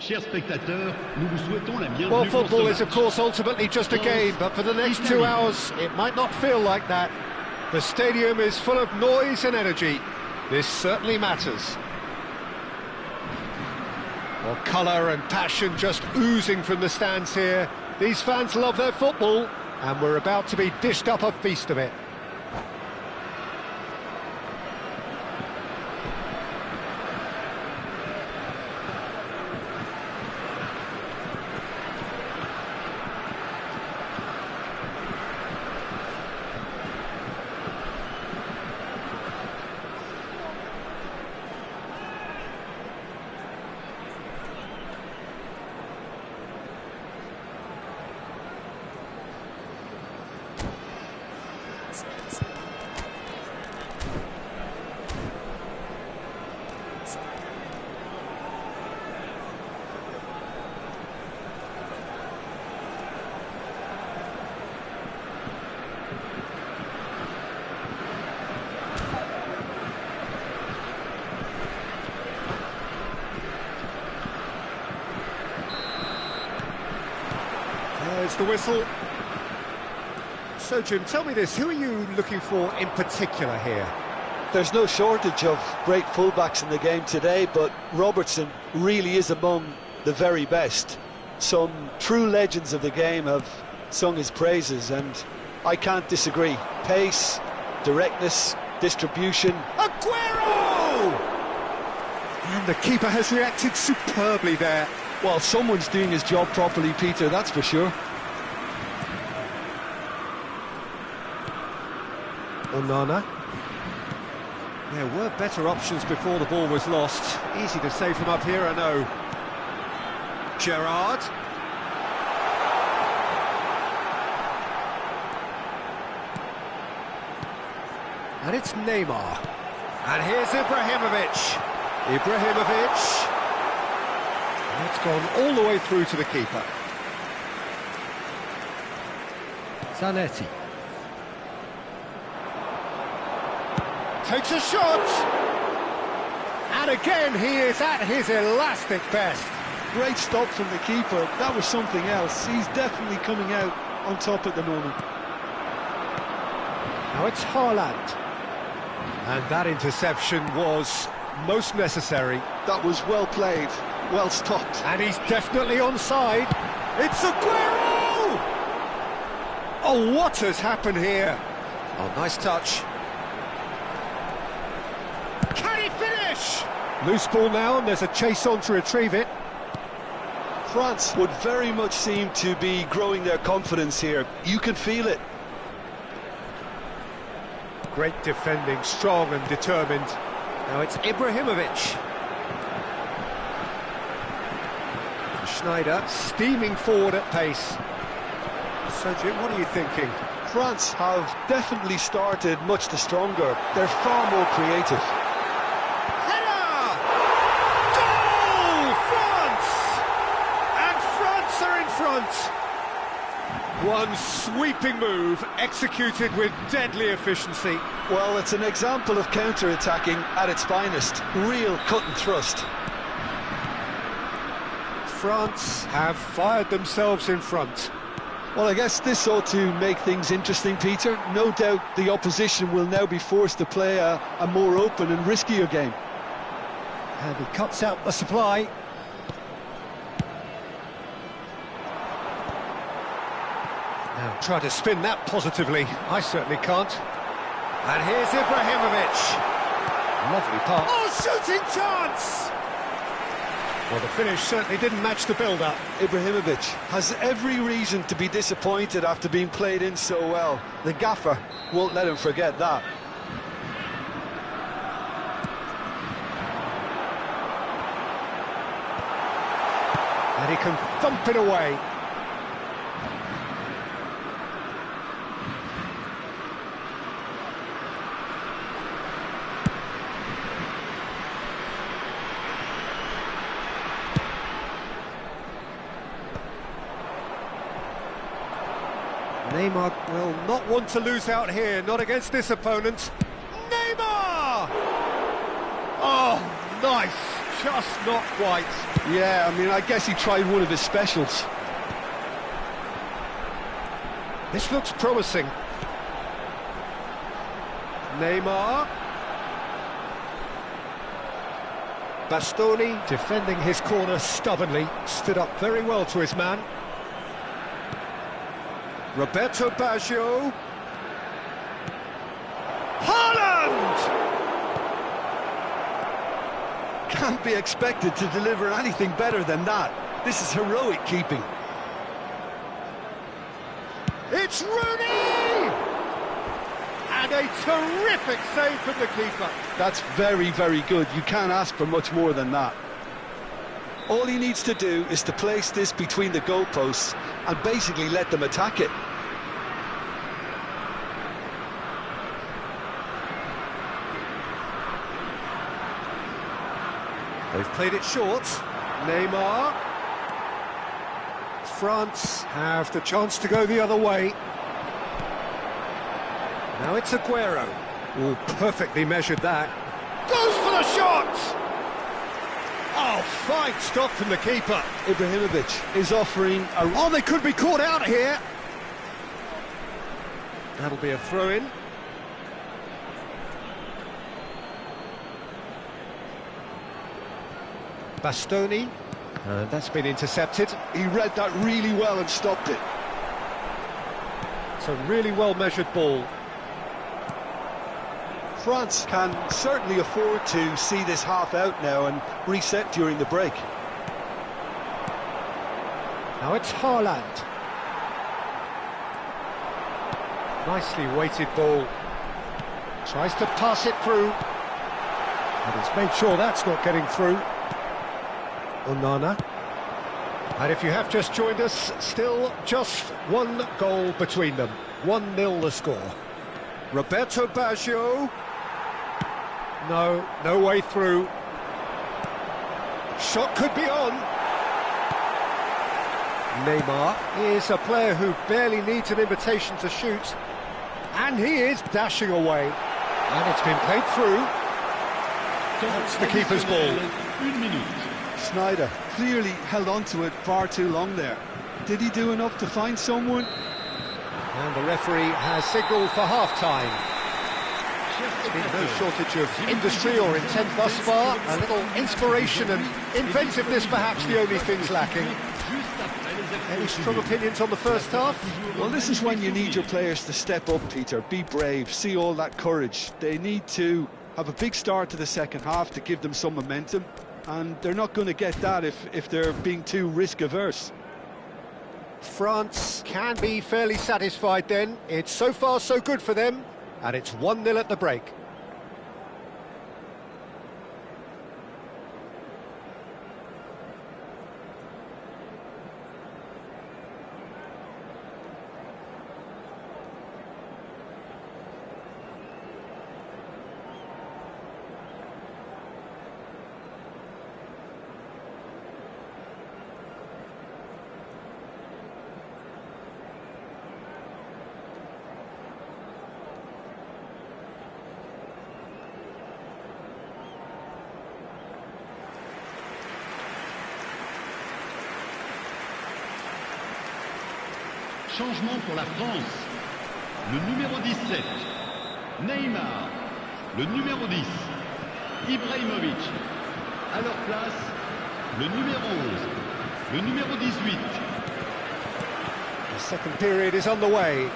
Chers spectateurs, nous vous souhaitons la bienvenue. Well, football is of course ultimately just a game, but for the next 2 hours it might not feel like that. The stadium is full of noise and energy. This certainly matters. Well, colour and passion just oozing from the stands here. These fans love their football, and we're about to be dished up a feast of it. There's the whistle. So, Jim, tell me this, who are you looking for in particular here? There's no shortage of great fullbacks in the game today, but Robertson really is among the very best. Some true legends of the game have sung his praises, and I can't disagree. Pace, directness, distribution. Aguero! And the keeper has reacted superbly there. Well, someone's doing his job properly, Peter, that's for sure. Onana. There were better options before the ball was lost. Easy to say from up here, I know. Gerrard. And it's Neymar. And here's Ibrahimovic. Ibrahimovic. And it's gone all the way through to the keeper. Zanetti. Takes a shot! And again, he is at his elastic best. Great stop from the keeper. That was something else. He's definitely coming out on top at the moment. Now it's Haaland. And that interception was most necessary. That was well played, well stopped. And he's definitely onside. It's Aguero! Oh, what has happened here? Oh, nice touch. Can he finish? Loose ball now, and there's a chase on to retrieve it. France would very much seem to be growing their confidence here. You can feel it. Great defending, strong and determined. Now it's Ibrahimovic. Schneider steaming forward at pace. So, Jim, what are you thinking? France have definitely started much the stronger. They're far more creative. Header! Goal! France! And France are in front. One sweeping move, executed with deadly efficiency. Well, it's an example of counter-attacking at its finest. Real cut and thrust. France have fired themselves in front. Well, I guess this ought to make things interesting, Peter. No doubt the opposition will now be forced to play a more open and riskier game. And he cuts out the supply. Now try to spin that positively. I certainly can't. And here's Ibrahimovic. Lovely pass. Oh, shooting chance! Well, the finish certainly didn't match the build-up. Ibrahimovic has every reason to be disappointed after being played in so well. The gaffer won't let him forget that. And he can thump it away. Neymar will not want to lose out here, not against this opponent. Neymar! Oh, nice, just not quite. Yeah, I mean, I guess he tried one of his specials. This looks promising. Neymar. Bastoni defending his corner stubbornly, stood up very well to his man. Roberto Baggio. Haaland! Can't be expected to deliver anything better than that. This is heroic keeping. It's Rooney! And a terrific save from the keeper. That's very, very good. You can't ask for much more than that. All he needs to do is to place this between the goalposts and basically let them attack it. They've played it short. Neymar. France have the chance to go the other way. Now it's Aguero. Oh, perfectly measured that. Goes for the shot! Oh, fine stop from the keeper. Ibrahimovic is offering a... Oh, they could be caught out here. That'll be a throw-in. Bastoni. That's been intercepted. He read that really well and stopped it. It's a really well-measured ball. France can certainly afford to see this half out now and reset during the break. Now it's Haaland. Nicely weighted ball. Tries to pass it through. And he's made sure that's not getting through. Onana. And if you have just joined us, still just one goal between them. 1-0 the score. Roberto Baggio. No way through. Shot could be on. Neymar is a player who barely needs an invitation to shoot. And he is dashing away. And it's been played through. That's the keeper's ball. Sneijder clearly held on to it far too long there. Did he do enough to find someone? And the referee has signalled for half-time. There's been no shortage of industry or intent thus far. A little inspiration and inventiveness perhaps the only things lacking. Any strong opinions on the first half? Well, this is when you need your players to step up, Peter. Be brave, see all that courage. They need to have a big start to the second half to give them some momentum. And they're not going to get that if they're being too risk-averse. France can be fairly satisfied then. It's so far so good for them. And it's 1-0 at the break. Changement pour la France. Le numéro 17, Neymar. Le numéro 10, Ibrahimovic. À leur place, le numéro 11, le numéro 18. The second period is on the way.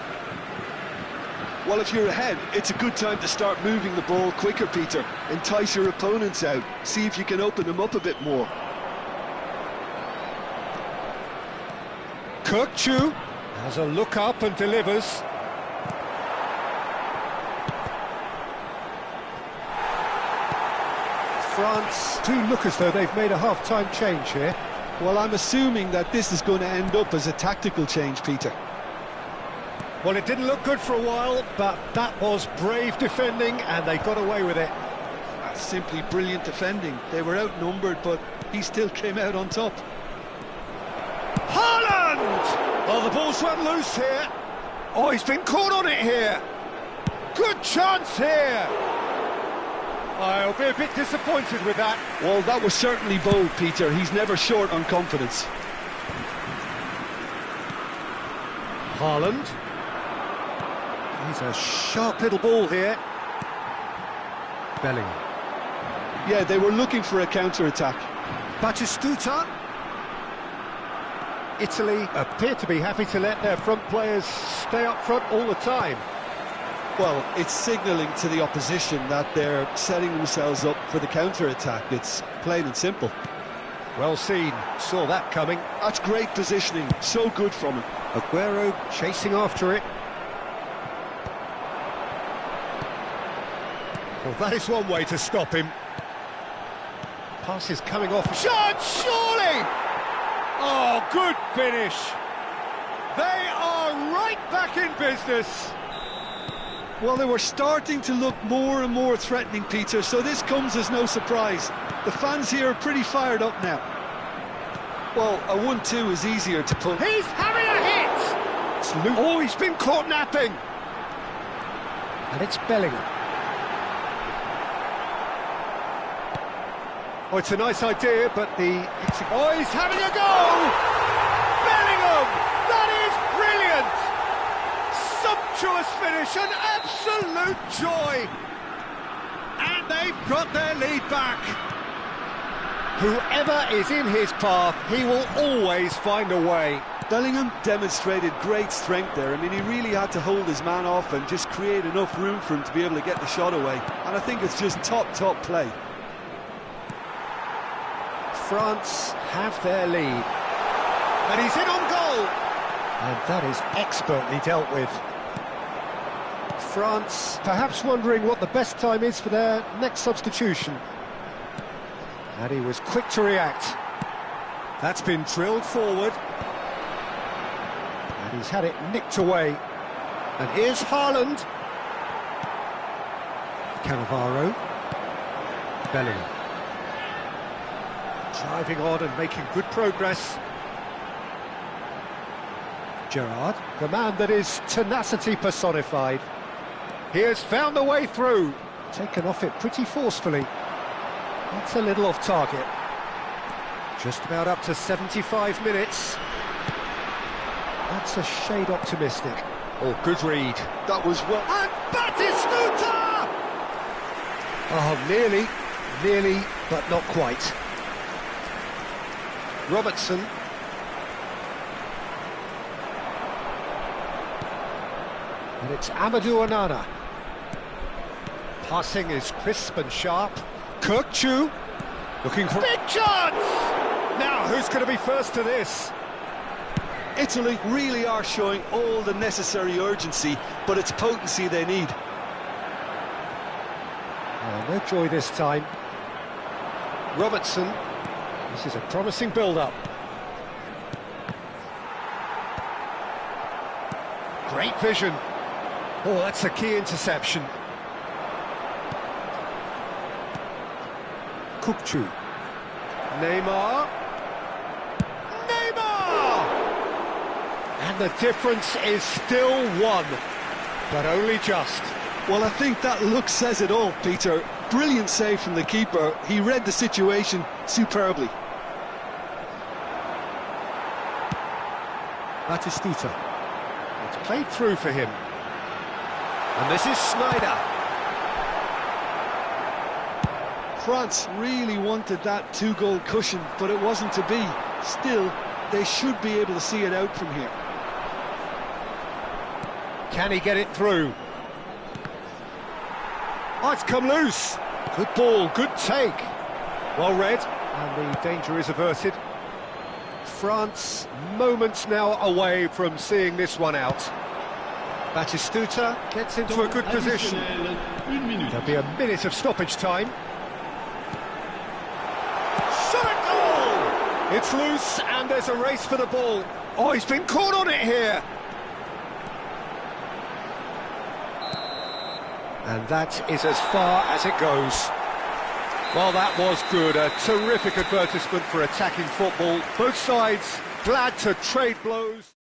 Well, if you're ahead, it's a good time to start moving the ball quicker, Peter. Entice your opponents out. See if you can open them up a bit more. Kirkchu has a look up and delivers. France do look as though they've made a half-time change here. Well, I'm assuming that this is going to end up as a tactical change, Peter. Well, it didn't look good for a while, but that was brave defending and they got away with it. That's simply brilliant defending. They were outnumbered, but he still came out on top. Haaland! Oh, the ball's run loose here. Oh, he's been caught on it here. Good chance here. I'll be a bit disappointed with that. Well, that was certainly bold, Peter. He's never short on confidence. Haaland. He's a sharp little ball here. Bellingham. Yeah, they were looking for a counter-attack. Batistuta. Italy appear to be happy to let their front players stay up front all the time. Well, it's signalling to the opposition that they're setting themselves up for the counter-attack. It's plain and simple. Well seen, saw that coming. That's great positioning, so good from him. Aguero chasing after it. Well, that is one way to stop him. Pass is coming off. Shot, surely! Oh, good finish. They are right back in business. Well, they were starting to look more and more threatening, Peter, so this comes as no surprise. The fans here are pretty fired up now. Well, a 1-2 is easier to pull. He's having a hit! Oh, he's been caught napping! And it's Bellingham. Oh, it's a nice idea, but Oh, he's having a go! Bellingham! That is brilliant! Sumptuous finish, an absolute joy! And they've got their lead back. Whoever is in his path, he will always find a way. Bellingham demonstrated great strength there. I mean, he really had to hold his man off and just create enough room for him to be able to get the shot away. And I think it's just top play. France have their lead. And he's in on goal! And that is expertly dealt with. France perhaps wondering what the best time is for their next substitution. And he was quick to react. That's been drilled forward. And he's had it nicked away. And here's Haaland. Cannavaro. Bellingham. Driving on and making good progress. Gerrard, the man that is tenacity personified. He has found the way through. Taken off it pretty forcefully. That's a little off target. Just about up to 75 minutes. That's a shade optimistic. Oh, good read. That was well... And Batistuta! Oh, nearly, but not quite. Robertson. And it's Amadou Onana. Passing is crisp and sharp. Kirkchu looking for... Big chance! Now, who's going to be first to this? Italy really are showing all the necessary urgency, but it's potency they need. Oh, no joy this time. Robertson. This is a promising build-up. Great vision. Oh, that's a key interception. Kukçu. Neymar. And the difference is still one, but only just. Well, I think that look says it all, Peter. Brilliant save from the keeper. He read the situation superbly. Batistuta. It's played through for him. And this is Schneider. France really wanted that two-goal cushion, but it wasn't to be. Still, they should be able to see it out from here. Can he get it through? Oh, it's come loose. Good ball, good take. Well read, and the danger is averted. France moments now away from seeing this one out. Batistuta gets into a good position. There'll be a minute of stoppage time. Shot at goal! It's loose, and there's a race for the ball. Oh, he's been caught on it here. And that is as far as it goes. Well, that was good. A terrific advertisement for attacking football. Both sides glad to trade blows.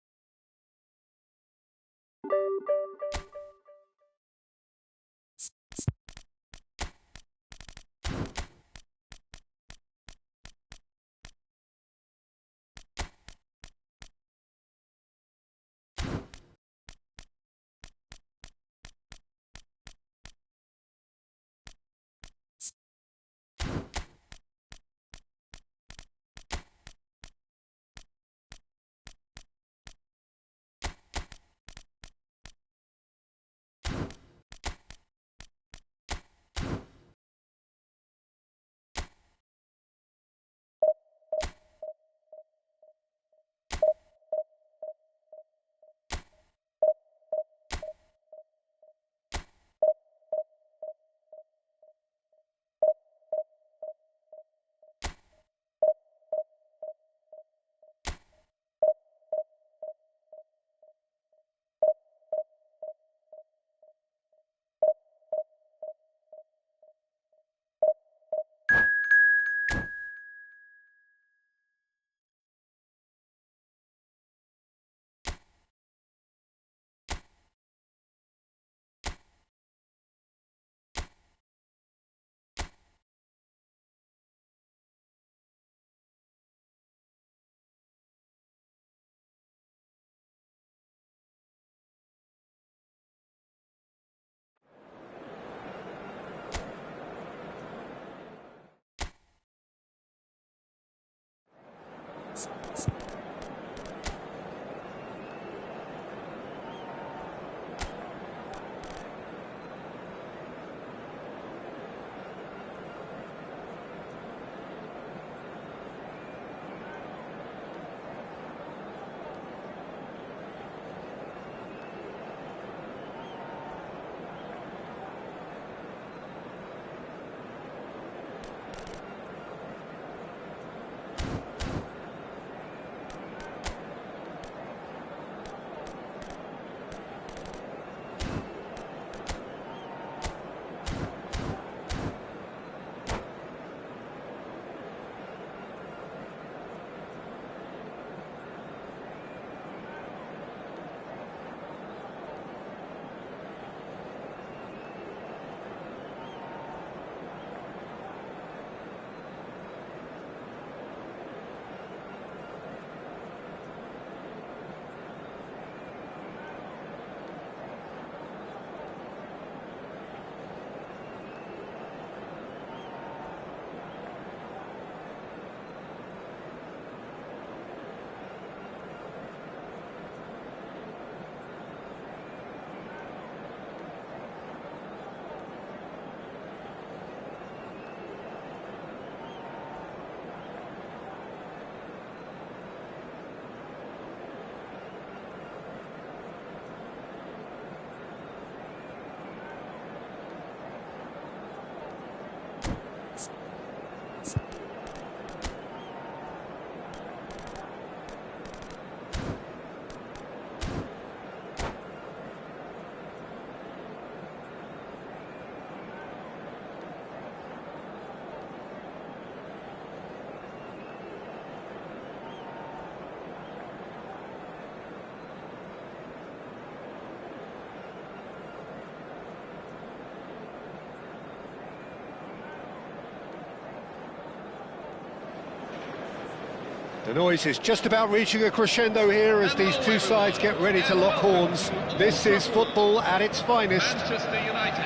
The noise is just about reaching a crescendo here as these two sides get ready to lock horns. This is football at its finest. Manchester United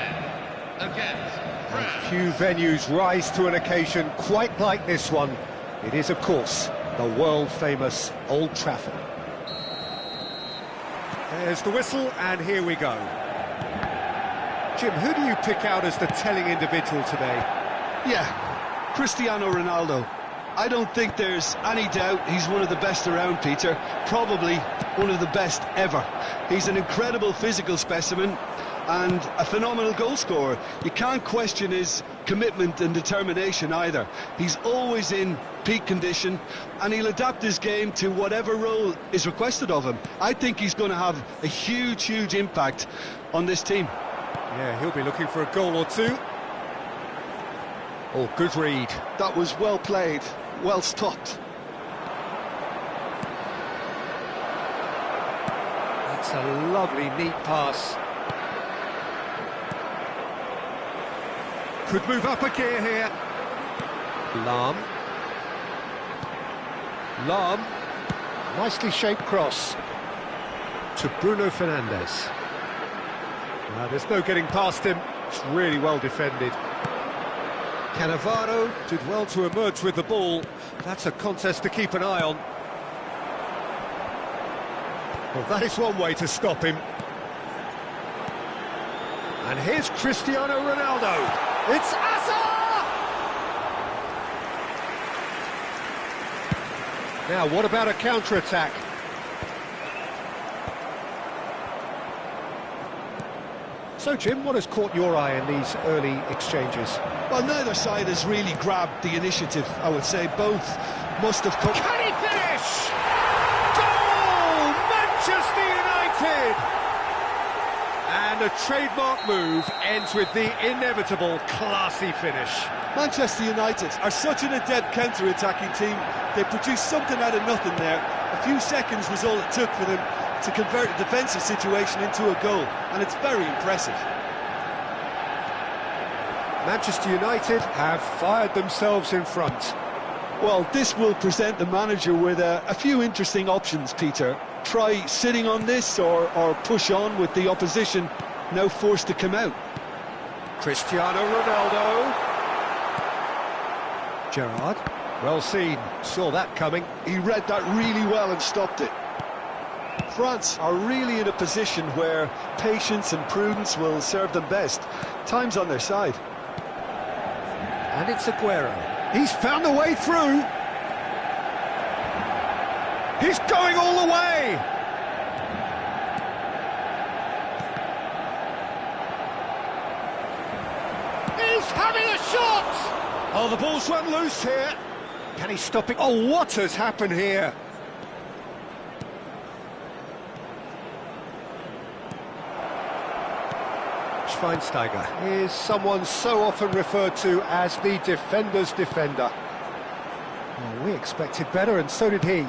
against France. Few venues rise to an occasion quite like this one. It is, of course, the world-famous Old Trafford. There's the whistle, and here we go. Jim, who do you pick out as the telling individual today? Yeah, Cristiano Ronaldo. I don't think there's any doubt he's one of the best around, Peter. Probably one of the best ever. He's an incredible physical specimen and a phenomenal goal scorer. You can't question his commitment and determination either. He's always in peak condition and he'll adapt his game to whatever role is requested of him. I think he's going to have a huge impact on this team. Yeah, he'll be looking for a goal or two. Oh, good read. That was well played, well stopped. That's a lovely, neat pass. Could move up a gear here. Lahm. Nicely shaped cross to Bruno Fernandes. There's no getting past him. It's really well defended. Cannavaro did well to emerge with the ball. That's a contest to keep an eye on. Well, that is one way to stop him. And here's Cristiano Ronaldo. It's Hazard! Now, what about a counter-attack? So, Jim, what has caught your eye in these early exchanges? Well, neither side has really grabbed the initiative, I would say. Both must have come... Can he finish? Goal! Manchester United! And a trademark move ends with the inevitable classy finish. Manchester United are such an adept counter-attacking team. They produced something out of nothing there. A few seconds was all it took for them to convert a defensive situation into a goal, and it's very impressive. Manchester United have fired themselves in front. Well, this will present the manager with a few interesting options, Peter. Try sitting on this or push on with the opposition now forced to come out. Cristiano Ronaldo. Gerrard, well seen, saw that coming. He read that really well and stopped it. France are really in a position where patience and prudence will serve them best. Time's on their side. And it's Aguero. He's found a way through. He's going all the way. He's having a shot. Oh, the ball's run loose here. Can he stop it? Oh, what has happened here? Schweinsteiger is someone so often referred to as the defender's defender. Well, we expected better, and so did he.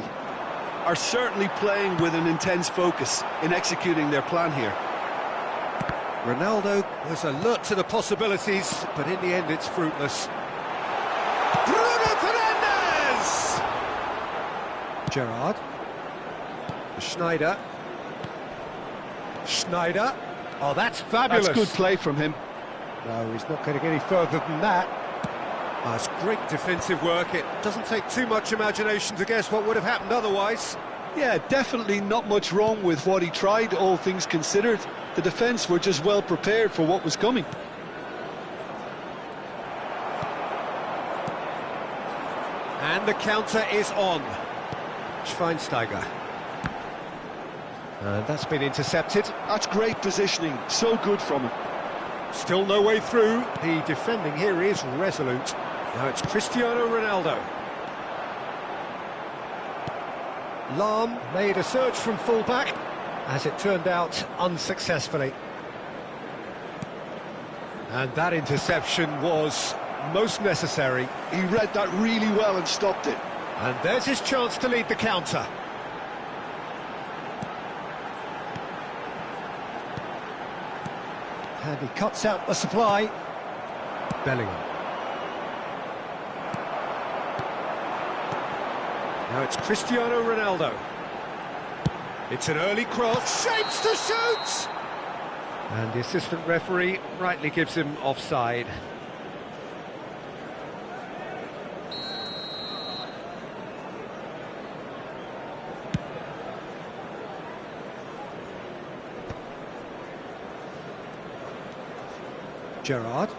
Are certainly playing with an intense focus in executing their plan here. Ronaldo was alert to the possibilities, but in the end it's fruitless. Bruno Fernandes! Gerrard. Schneider. Oh, that's fabulous. That's good play from him. No, he's not going to get any further than that. Oh, it's great defensive work. It doesn't take too much imagination to guess what would have happened otherwise. Yeah, definitely not much wrong with what he tried, all things considered. The defence were just well prepared for what was coming. And the counter is on. Schweinsteiger. That's been intercepted. That's great positioning, so good from him. Still no way through. The defending here is resolute. Now it's Cristiano Ronaldo. Lahm made a search from full-back, as it turned out unsuccessfully. And that interception was most necessary. He read that really well and stopped it. And there's his chance to lead the counter. And he cuts out the supply. Bellingham. Now it's Cristiano Ronaldo. It's an early cross. Shapes to shoot! And the assistant referee rightly gives him offside. Gerrard.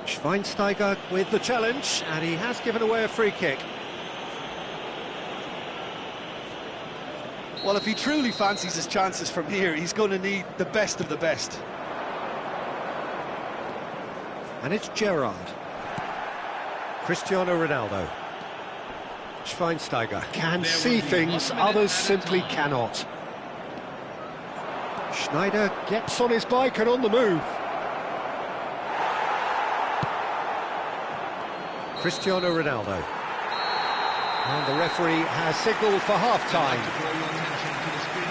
Schweinsteiger with the challenge, and he has given away a free kick. Well, if he truly fancies his chances from here, he's going to need the best of the best. And it's Gerrard. Cristiano Ronaldo. Schweinsteiger can see things others simply cannot. Schneider gets on his bike and on the move. Cristiano Ronaldo. And the referee has signalled for half-time.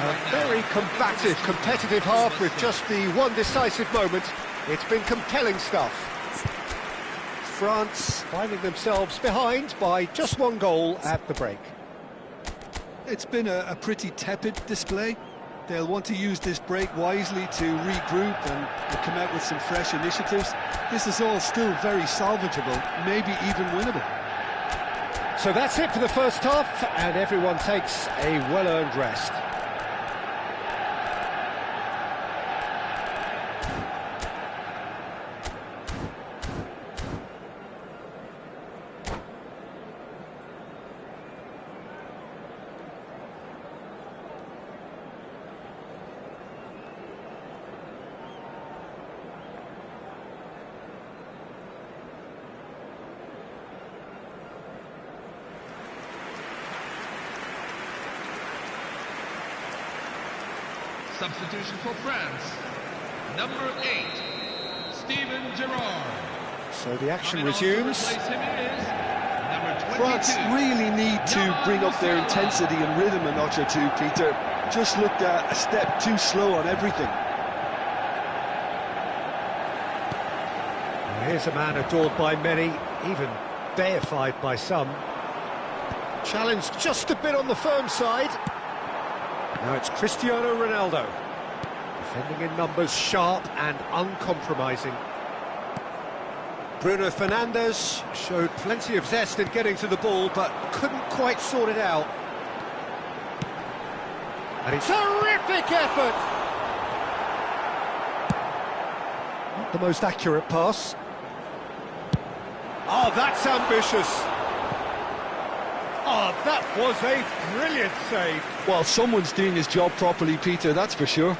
A very combative, competitive half with just the one decisive moment. It's been compelling stuff. France finding themselves behind by just one goal at the break. It's been a pretty tepid display. They'll want to use this break wisely to regroup and come out with some fresh initiatives. This is all still very salvageable, maybe even winnable. So that's it for the first half, and everyone takes a well-earned rest. Substitution for France, number 8, Steven Gerrard. So the action resumes. France really need to bring up their intensity and rhythm a notch or two, Peter. Just looked a step too slow on everything. Here's a man adored by many, even deified by some. Challenged just a bit on the firm side. Now it's Cristiano Ronaldo. Defending in numbers, sharp and uncompromising. Bruno Fernandes showed plenty of zest in getting to the ball, but couldn't quite sort it out. And it's terrific effort! Not the most accurate pass. Oh, that's ambitious! Oh, that was a brilliant save! Well, someone's doing his job properly, Peter, that's for sure.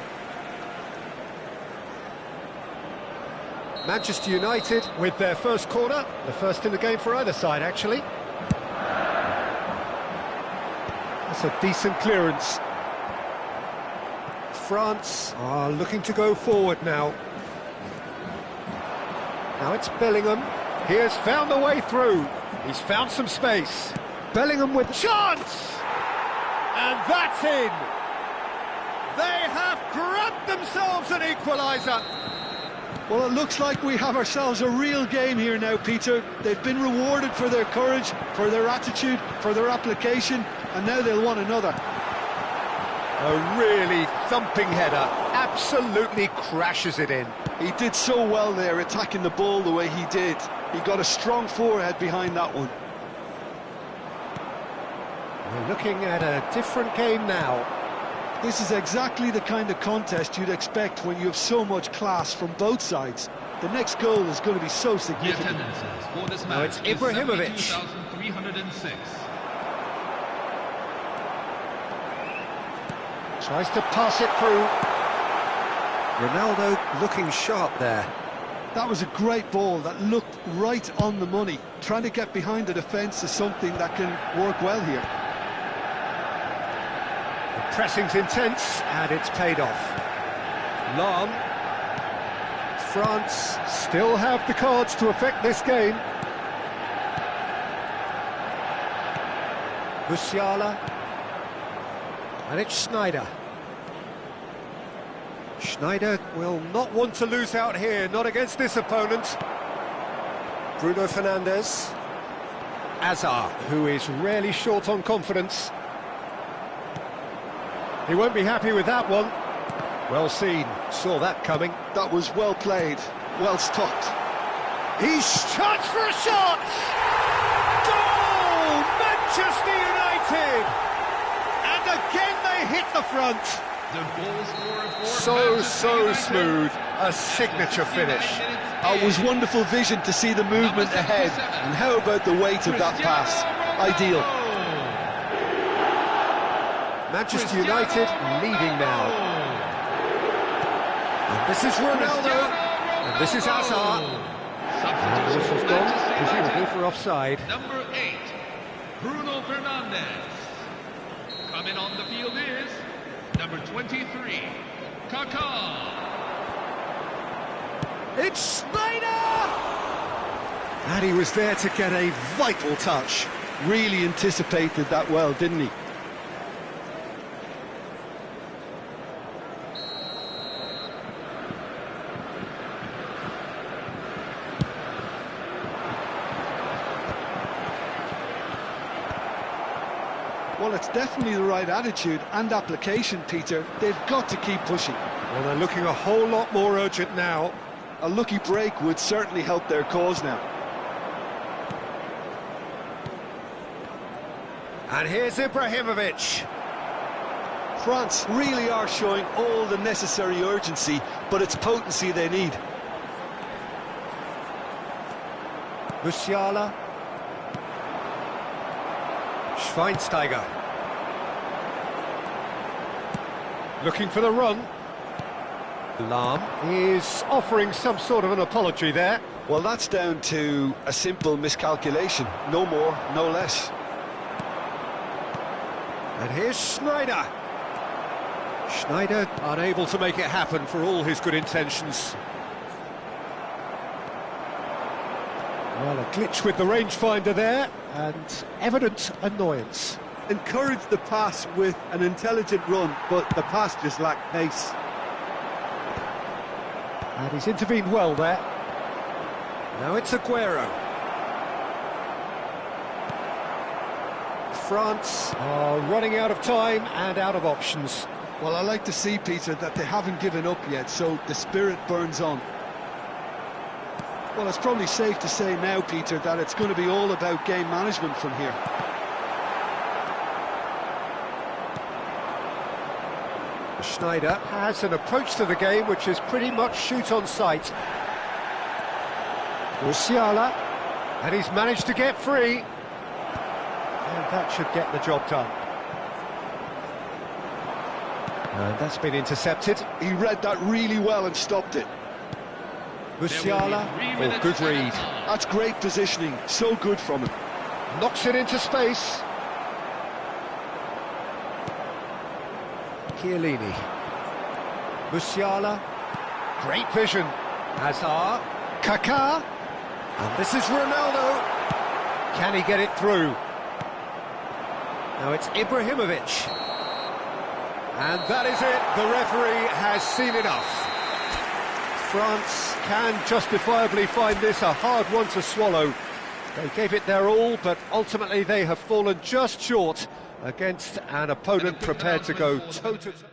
Manchester United with their first corner, the first in the game for either side, actually. That's a decent clearance. France are looking to go forward now. Now it's Bellingham. He has found a way through. He's found some space. Bellingham with chance! And that's in! They have grabbed themselves an equaliser! Well, it looks like we have ourselves a real game here now, Peter. They've been rewarded for their courage, for their attitude, for their application, and now they'll want another. A really thumping header, absolutely crashes it in. He did so well there, attacking the ball the way he did. He got a strong forehead behind that one. We're looking at a different game now. This is exactly the kind of contest you'd expect when you have so much class from both sides. The next goal is going to be so The significant. attendances for this Now match it's is Ibrahimovic. 72,306. Tries to pass it through. Ronaldo looking sharp there. That was a great ball that looked right on the money. Trying to get behind the defence is something that can work well here. The pressing's intense, and it's paid off. Lahm. France still have the cards to affect this game. Musiala. And it's Schneider. Schneider will not want to lose out here, not against this opponent. Bruno Fernandes. Hazard, who is rarely short on confidence. He won't be happy with that one. Well seen, saw that coming. That was well played, well stopped. He's shot for a shot! Goal! Manchester United! And again they hit the front. The goal scorer for So Manchester United. smooth, a signature finish. It was wonderful vision to see the movement ahead. And how about the weight of that pass? Ideal. Manchester United leading now. And this is Ronaldo, and this is Hazard. And the whistle's gone, presumably for offside. Number 8, Bruno Fernandes. Coming on the field is number 23, Kaká. It's Schneider! And he was there to get a vital touch. Really anticipated that well, didn't he? Well, it's definitely the right attitude and application, Peter. They've got to keep pushing. Well, they're looking a whole lot more urgent now. A lucky break would certainly help their cause now. And here's Ibrahimovic. France really are showing all the necessary urgency, but it's potency they need. Musiala. Schweinsteiger. Looking for the run. Lahm is offering some sort of an apology there. Well, that's down to a simple miscalculation. No more, no less. And here's Schneider. Schneider unable to make it happen for all his good intentions. Well, a glitch with the rangefinder there, and evident annoyance. Encouraged the pass with an intelligent run, but the pass just lacked pace. And he's intervened well there. Now it's Aguero. France are running out of time and out of options. Well, I like to see, Peter, that they haven't given up yet, so the spirit burns on. Well, it's probably safe to say now, Peter, that it's going to be all about game management from here. Schneider has an approach to the game which is pretty much shoot on sight. Musiala, and he's managed to get free. And that should get the job done. And that's been intercepted. He read that really well and stopped it. Musiala, oh, good read. That's great positioning, so good from him. Knocks it into space. Chiellini. Musiala, great vision. Hazard, Kaká, and this is Ronaldo. Can he get it through? Now it's Ibrahimovic. And that is it, the referee has seen enough. France can justifiably find this a hard one to swallow. They gave it their all, but ultimately they have fallen just short against an opponent prepared to go toe-to-toe.